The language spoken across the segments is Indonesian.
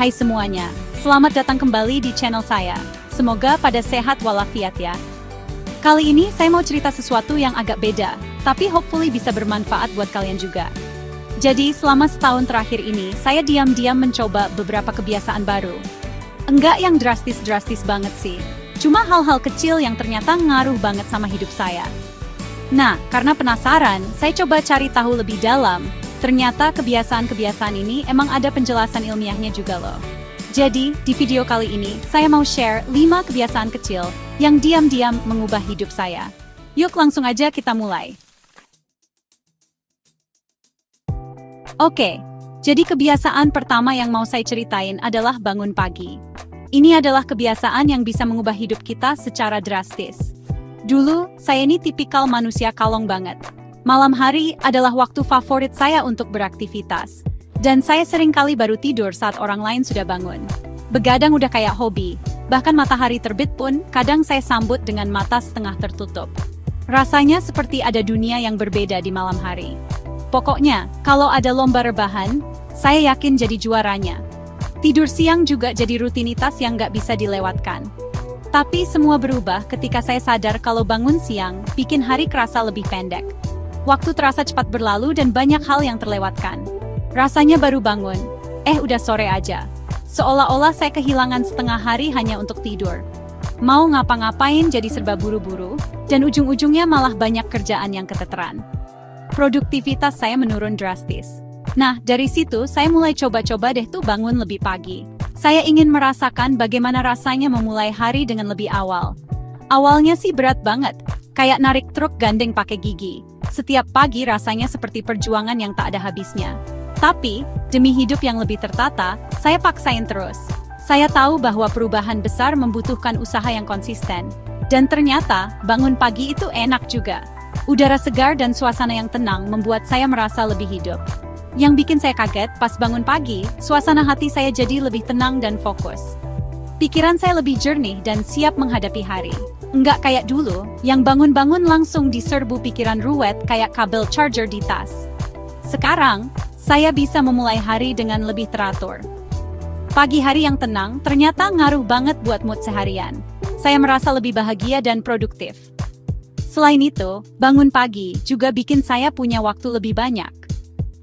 Hai semuanya, selamat datang kembali di channel saya. Semoga pada sehat walafiat ya. Kali ini saya mau cerita sesuatu yang agak beda, tapi hopefully bisa bermanfaat buat kalian juga. Jadi selama setahun terakhir ini, saya diam-diam mencoba beberapa kebiasaan baru. Enggak yang drastis-drastis banget sih, cuma hal-hal kecil yang ternyata ngaruh banget sama hidup saya. Nah, karena penasaran, saya coba cari tahu lebih dalam. Ternyata kebiasaan-kebiasaan ini emang ada penjelasan ilmiahnya juga loh. Jadi, di video kali ini, saya mau share 5 kebiasaan kecil yang diam-diam mengubah hidup saya. Yuk langsung aja kita mulai. Oke, jadi kebiasaan pertama yang mau saya ceritain adalah bangun pagi. Ini adalah kebiasaan yang bisa mengubah hidup kita secara drastis. Dulu, saya ini tipikal manusia kalong banget. Malam hari adalah waktu favorit saya untuk beraktivitas. Dan saya sering kali baru tidur saat orang lain sudah bangun. Begadang udah kayak hobi. Bahkan matahari terbit pun, kadang saya sambut dengan mata setengah tertutup. Rasanya seperti ada dunia yang berbeda di malam hari. Pokoknya, kalau ada lomba rebahan, saya yakin jadi juaranya. Tidur siang juga jadi rutinitas yang gak bisa dilewatkan. Tapi semua berubah ketika saya sadar kalau bangun siang bikin hari kerasa lebih pendek. Waktu terasa cepat berlalu dan banyak hal yang terlewatkan. Rasanya baru bangun, udah sore aja. Seolah-olah saya kehilangan setengah hari hanya untuk tidur. Mau ngapa-ngapain jadi serba buru-buru, dan ujung-ujungnya malah banyak kerjaan yang keteteran. Produktivitas saya menurun drastis. Nah, dari situ saya mulai coba-coba deh tuh bangun lebih pagi. Saya ingin merasakan bagaimana rasanya memulai hari dengan lebih awal. Awalnya sih berat banget, kayak narik truk gandeng pakai gigi. Setiap pagi rasanya seperti perjuangan yang tak ada habisnya. Tapi, demi hidup yang lebih tertata, saya paksain terus. Saya tahu bahwa perubahan besar membutuhkan usaha yang konsisten. Dan ternyata, bangun pagi itu enak juga. Udara segar dan suasana yang tenang membuat saya merasa lebih hidup. Yang bikin saya kaget, pas bangun pagi, suasana hati saya jadi lebih tenang dan fokus. Pikiran saya lebih jernih dan siap menghadapi hari. Enggak kayak dulu, yang bangun-bangun langsung diserbu pikiran ruwet kayak kabel charger di tas. Sekarang, saya bisa memulai hari dengan lebih teratur. Pagi hari yang tenang ternyata ngaruh banget buat mood seharian. Saya merasa lebih bahagia dan produktif. Selain itu, bangun pagi juga bikin saya punya waktu lebih banyak.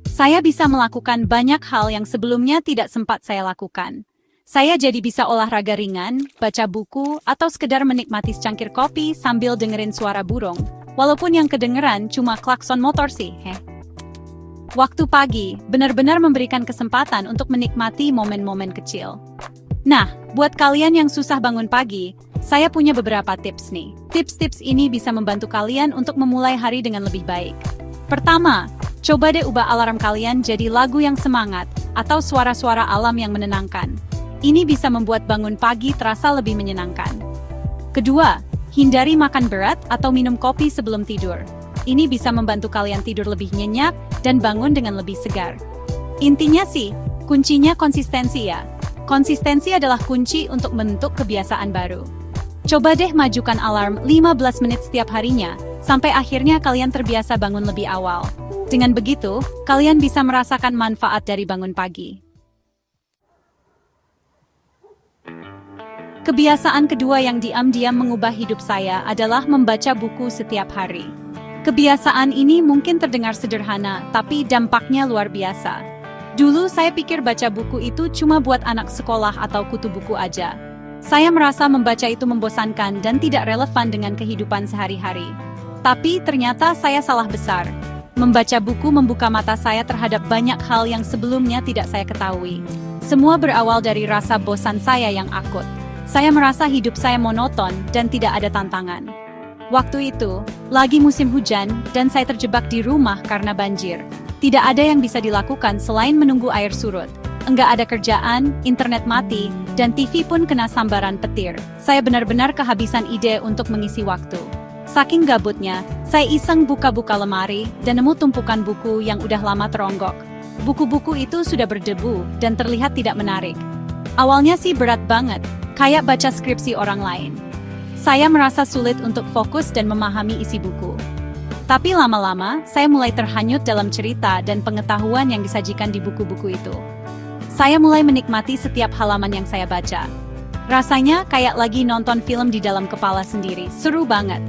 Saya bisa melakukan banyak hal yang sebelumnya tidak sempat saya lakukan. Saya jadi bisa olahraga ringan, baca buku, atau sekedar menikmati secangkir kopi sambil dengerin suara burung, walaupun yang kedengeran cuma klakson motor sih, Waktu pagi benar-benar memberikan kesempatan untuk menikmati momen-momen kecil. Nah, buat kalian yang susah bangun pagi, saya punya beberapa tips nih. Tips-tips ini bisa membantu kalian untuk memulai hari dengan lebih baik. Pertama, coba deh ubah alarm kalian jadi lagu yang semangat, atau suara-suara alam yang menenangkan. Ini bisa membuat bangun pagi terasa lebih menyenangkan. Kedua, hindari makan berat atau minum kopi sebelum tidur. Ini bisa membantu kalian tidur lebih nyenyak dan bangun dengan lebih segar. Intinya sih, kuncinya konsistensi ya. Konsistensi adalah kunci untuk membentuk kebiasaan baru. Coba deh majukan alarm 15 menit setiap harinya, sampai akhirnya kalian terbiasa bangun lebih awal. Dengan begitu, kalian bisa merasakan manfaat dari bangun pagi. Kebiasaan kedua yang diam-diam mengubah hidup saya adalah membaca buku setiap hari. Kebiasaan ini mungkin terdengar sederhana, tapi dampaknya luar biasa. Dulu saya pikir baca buku itu cuma buat anak sekolah atau kutu buku aja. Saya merasa membaca itu membosankan dan tidak relevan dengan kehidupan sehari-hari. Tapi ternyata saya salah besar. Membaca buku membuka mata saya terhadap banyak hal yang sebelumnya tidak saya ketahui. Semua berawal dari rasa bosan saya yang akut. Saya merasa hidup saya monoton dan tidak ada tantangan. Waktu itu, lagi musim hujan dan saya terjebak di rumah karena banjir. Tidak ada yang bisa dilakukan selain menunggu air surut. Enggak ada kerjaan, internet mati, dan TV pun kena sambaran petir. Saya benar-benar kehabisan ide untuk mengisi waktu. Saking gabutnya, saya iseng buka-buka lemari dan nemu tumpukan buku yang udah lama teronggok. Buku-buku itu sudah berdebu dan terlihat tidak menarik. Awalnya sih berat banget, kayak baca skripsi orang lain. Saya merasa sulit untuk fokus dan memahami isi buku. Tapi lama-lama, saya mulai terhanyut dalam cerita dan pengetahuan yang disajikan di buku-buku itu. Saya mulai menikmati setiap halaman yang saya baca. Rasanya kayak lagi nonton film di dalam kepala sendiri, seru banget.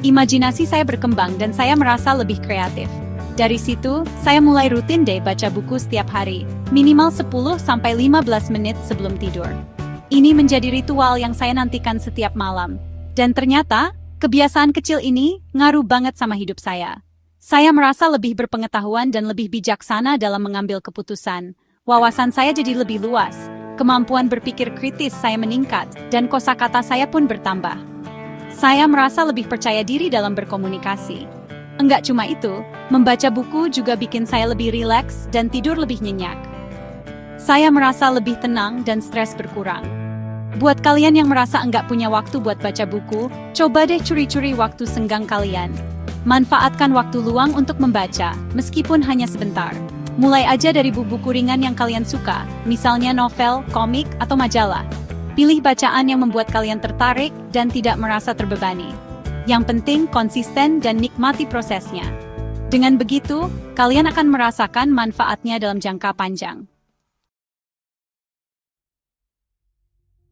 Imajinasi saya berkembang dan saya merasa lebih kreatif. Dari situ, saya mulai rutin deh baca buku setiap hari, minimal 10-15 menit sebelum tidur. Ini menjadi ritual yang saya nantikan setiap malam. Dan ternyata, kebiasaan kecil ini ngaruh banget sama hidup saya. Saya merasa lebih berpengetahuan dan lebih bijaksana dalam mengambil keputusan. Wawasan saya jadi lebih luas, kemampuan berpikir kritis saya meningkat, dan kosakata saya pun bertambah. Saya merasa lebih percaya diri dalam berkomunikasi. Enggak cuma itu, membaca buku juga bikin saya lebih rileks dan tidur lebih nyenyak. Saya merasa lebih tenang dan stres berkurang. Buat kalian yang merasa enggak punya waktu buat baca buku, coba deh curi-curi waktu senggang kalian. Manfaatkan waktu luang untuk membaca, meskipun hanya sebentar. Mulai aja dari buku-buku ringan yang kalian suka, misalnya novel, komik, atau majalah. Pilih bacaan yang membuat kalian tertarik dan tidak merasa terbebani. Yang penting konsisten dan nikmati prosesnya. Dengan begitu, kalian akan merasakan manfaatnya dalam jangka panjang.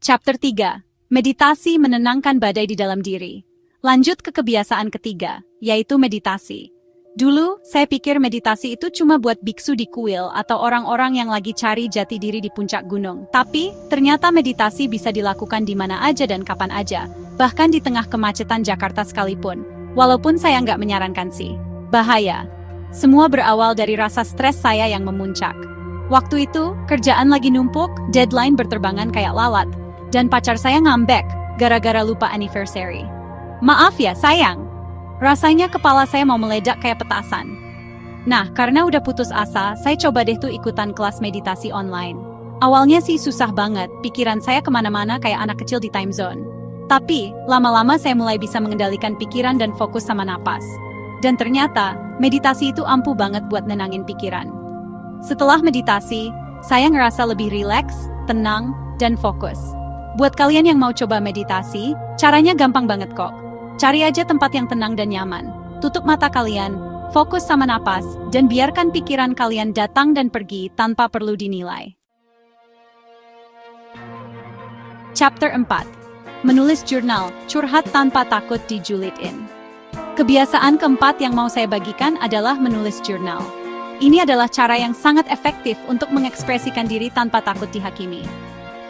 Chapter 3. Meditasi menenangkan badai di dalam diri. Lanjut ke kebiasaan ketiga, yaitu meditasi. Dulu, saya pikir meditasi itu cuma buat biksu di kuil atau orang-orang yang lagi cari jati diri di puncak gunung. Tapi, ternyata meditasi bisa dilakukan di mana aja dan kapan aja, bahkan di tengah kemacetan Jakarta sekalipun. Walaupun saya nggak menyarankan sih. Bahaya. Semua berawal dari rasa stres saya yang memuncak. Waktu itu, kerjaan lagi numpuk, deadline berterbangan kayak lalat, dan pacar saya ngambek gara-gara lupa anniversary. Maaf ya, sayang. Rasanya kepala saya mau meledak kayak petasan. Nah, karena udah putus asa, saya coba deh tuh ikutan kelas meditasi online. Awalnya sih susah banget, pikiran saya kemana-mana kayak anak kecil di time zone. Tapi, lama-lama saya mulai bisa mengendalikan pikiran dan fokus sama napas. Dan ternyata, meditasi itu ampuh banget buat nenangin pikiran. Setelah meditasi, saya ngerasa lebih rileks, tenang, dan fokus. Buat kalian yang mau coba meditasi, caranya gampang banget kok. Cari aja tempat yang tenang dan nyaman. Tutup mata kalian, fokus sama napas, dan biarkan pikiran kalian datang dan pergi tanpa perlu dinilai. Chapter 4. Menulis jurnal, curhat tanpa takut dijulitin. Kebiasaan keempat yang mau saya bagikan adalah menulis jurnal. Ini adalah cara yang sangat efektif untuk mengekspresikan diri tanpa takut dihakimi.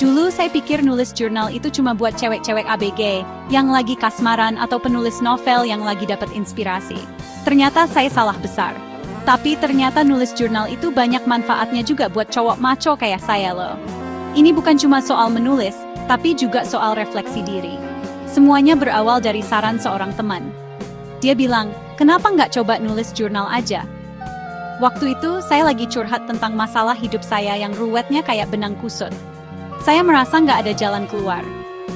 Dulu saya pikir nulis jurnal itu cuma buat cewek-cewek ABG yang lagi kasmaran atau penulis novel yang lagi dapat inspirasi. Ternyata saya salah besar. Tapi ternyata nulis jurnal itu banyak manfaatnya juga buat cowok maco kayak saya loh. Ini bukan cuma soal menulis, tapi juga soal refleksi diri. Semuanya berawal dari saran seorang teman. Dia bilang, kenapa nggak coba nulis jurnal aja? Waktu itu saya lagi curhat tentang masalah hidup saya yang ruwetnya kayak benang kusut. Saya merasa nggak ada jalan keluar.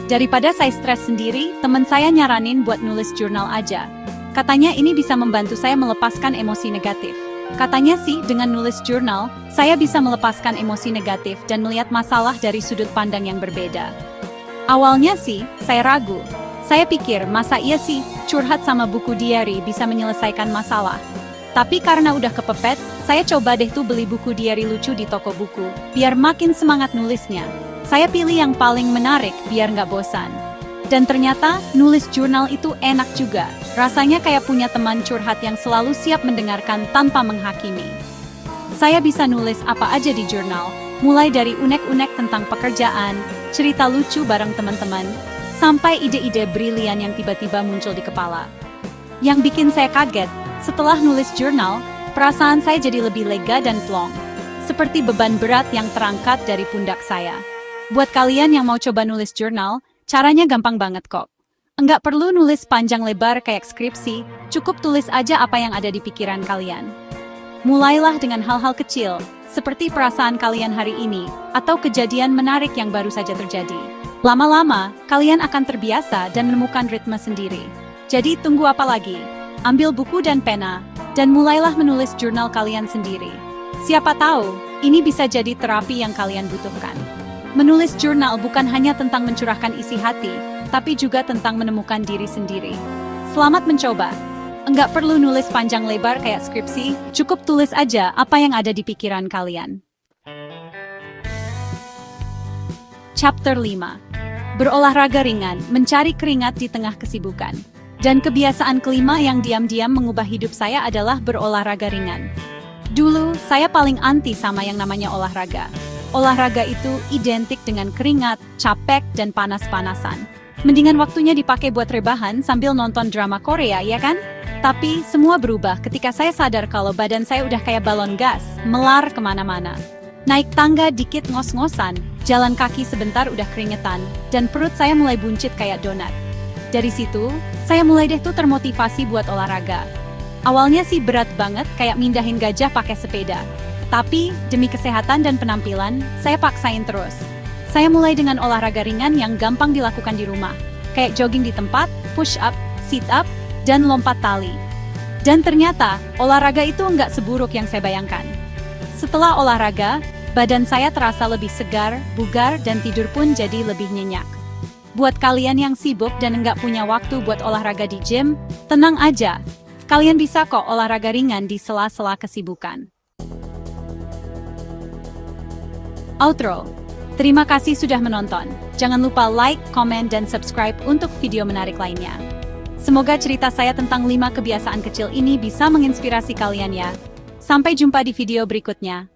Daripada saya stres sendiri, teman saya nyaranin buat nulis jurnal aja. Katanya ini bisa membantu saya melepaskan emosi negatif. Katanya sih, dengan nulis jurnal, saya bisa melepaskan emosi negatif dan melihat masalah dari sudut pandang yang berbeda. Awalnya sih, saya ragu. Saya pikir, masa iya sih, curhat sama buku diary bisa menyelesaikan masalah. Tapi karena udah kepepet, saya coba deh tuh beli buku diary lucu di toko buku, biar makin semangat nulisnya. Saya pilih yang paling menarik biar nggak bosan. Dan ternyata, nulis jurnal itu enak juga. Rasanya kayak punya teman curhat yang selalu siap mendengarkan tanpa menghakimi. Saya bisa nulis apa aja di jurnal, mulai dari unek-unek tentang pekerjaan, cerita lucu bareng teman-teman, sampai ide-ide brilian yang tiba-tiba muncul di kepala. Yang bikin saya kaget, setelah nulis jurnal, perasaan saya jadi lebih lega dan plong. Seperti beban berat yang terangkat dari pundak saya. Buat kalian yang mau coba nulis jurnal, caranya gampang banget kok. Enggak perlu nulis panjang lebar kayak skripsi, cukup tulis aja apa yang ada di pikiran kalian. Mulailah dengan hal-hal kecil, seperti perasaan kalian hari ini, atau kejadian menarik yang baru saja terjadi. Lama-lama, kalian akan terbiasa dan menemukan ritme sendiri. Jadi tunggu apa lagi? Ambil buku dan pena, dan mulailah menulis jurnal kalian sendiri. Siapa tahu, ini bisa jadi terapi yang kalian butuhkan. Menulis jurnal bukan hanya tentang mencurahkan isi hati, tapi juga tentang menemukan diri sendiri. Selamat mencoba. Enggak perlu nulis panjang lebar kayak skripsi, cukup tulis aja apa yang ada di pikiran kalian. Chapter 5. Berolahraga ringan, mencari keringat di tengah kesibukan. Dan kebiasaan kelima yang diam-diam mengubah hidup saya adalah berolahraga ringan. Dulu, saya paling anti sama yang namanya olahraga. Olahraga itu identik dengan keringat, capek, dan panas-panasan. Mendingan waktunya dipakai buat rebahan sambil nonton drama Korea, ya kan? Tapi semua berubah ketika saya sadar kalau badan saya udah kayak balon gas, melar kemana-mana. Naik tangga dikit ngos-ngosan, jalan kaki sebentar udah keringetan, dan perut saya mulai buncit kayak donat. Dari situ, saya mulai deh tuh termotivasi buat olahraga. Awalnya sih berat banget kayak mindahin gajah pakai sepeda. Tapi, demi kesehatan dan penampilan, saya paksain terus. Saya mulai dengan olahraga ringan yang gampang dilakukan di rumah, kayak jogging di tempat, push up, sit up, dan lompat tali. Dan ternyata, olahraga itu nggak seburuk yang saya bayangkan. Setelah olahraga, badan saya terasa lebih segar, bugar, dan tidur pun jadi lebih nyenyak. Buat kalian yang sibuk dan nggak punya waktu buat olahraga di gym, tenang aja. Kalian bisa kok olahraga ringan di sela-sela kesibukan. Outro. Terima kasih sudah menonton. Jangan lupa like, komen, dan subscribe untuk video menarik lainnya. Semoga cerita saya tentang 5 kebiasaan kecil ini bisa menginspirasi kalian ya. Sampai jumpa di video berikutnya.